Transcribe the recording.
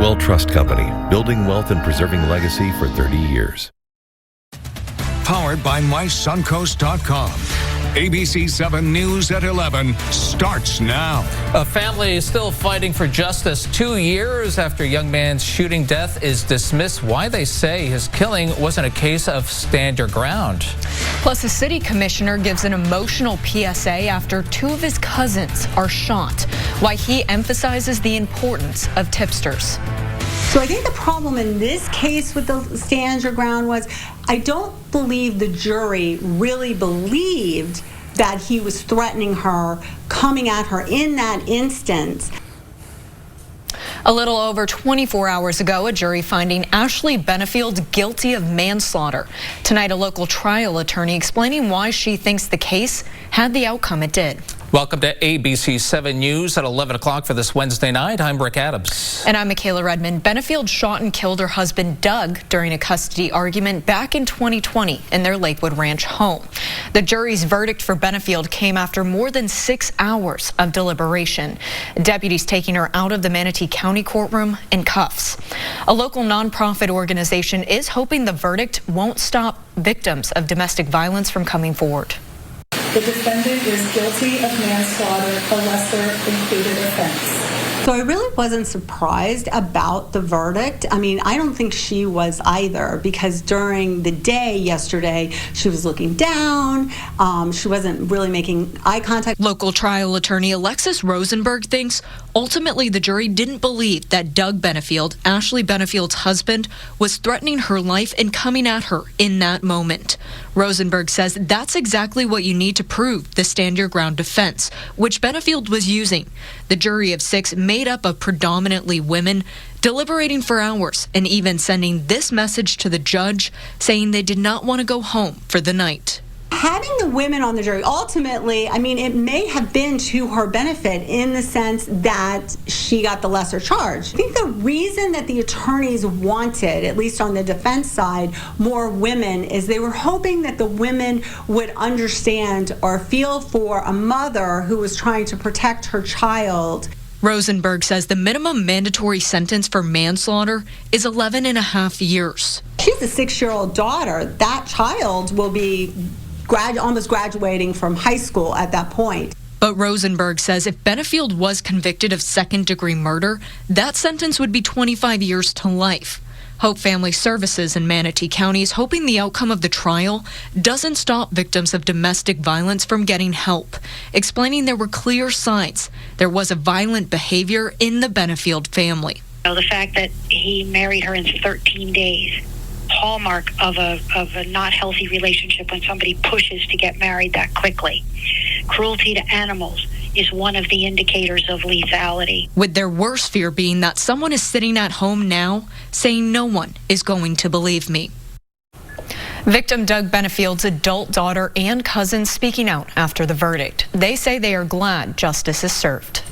Well Trust Company, building wealth and preserving legacy for 30 years. Powered by MySuncoast.com. ABC 7 News at 11 starts now. A family is still fighting for justice 2 years after a young man's shooting death is dismissed. Why they say his killing wasn't a case of stand your ground. Plus, a city commissioner gives an emotional PSA after two of his cousins are shot. Why he emphasizes the importance of tipsters. So I think the problem in this case with the stand your ground was I don't believe the jury really believed that he was threatening her, coming at her in that instance. A little over 24 hours ago, a jury finding Ashley Benefield guilty of manslaughter. Tonight, a local trial attorney explaining why she thinks the case had the outcome it did. Welcome to ABC 7 News at 11 o'clock for this Wednesday night. I'm Rick Adams. And I'm Michaela Redmond. Benefield shot and killed her husband, Doug, during a custody argument back in 2020 in their Lakewood Ranch home. The jury's verdict for Benefield came after more than 6 hours of deliberation. Deputies taking her out of the Manatee County courtroom in cuffs. A local nonprofit organization is hoping the verdict won't stop victims of domestic violence from coming forward. The defendant is guilty of manslaughter, a lesser included offense. So I really wasn't surprised about the verdict. I mean, I don't think she was either, because during the day yesterday, she was looking down. She wasn't really making eye contact. Local trial attorney Alexis Rosenberg thinks ultimately the jury didn't believe that Doug Benefield, Ashley Benefield's husband, was threatening her life and coming at her in that moment. Rosenberg says that's exactly what you need to prove the stand your ground defense, which Benefield was using. The jury of 6 made up of predominantly women, deliberating for hours and even sending this message to the judge saying they did not want to go home for the night. Having the women on the jury, ultimately, I mean, it may have been to her benefit in the sense that she got the lesser charge. I think the reason that the attorneys wanted, at least on the defense side, more women is they were hoping that the women would understand or feel for a mother who was trying to protect her child. Rosenberg says the minimum mandatory sentence for manslaughter is 11 and a half years. She's a 6-year-old daughter. That child will be almost graduating from high school at that point. But Rosenberg says if Benefield was convicted of second-degree murder, that sentence would be 25 years to life. Hope Family Services in Manatee County is hoping the outcome of the trial doesn't stop victims of domestic violence from getting help, explaining there were clear signs there was a violent behavior in the Benefield family. The fact that he married her in 13 days, hallmark of a not healthy relationship when somebody pushes to get married that quickly. Cruelty to animals is one of the indicators of lethality. With their worst fear being that someone is sitting at home now saying no one is going to believe me. Victim Doug Benefield's adult daughter and cousin speaking out after the verdict. They say they are glad justice is served.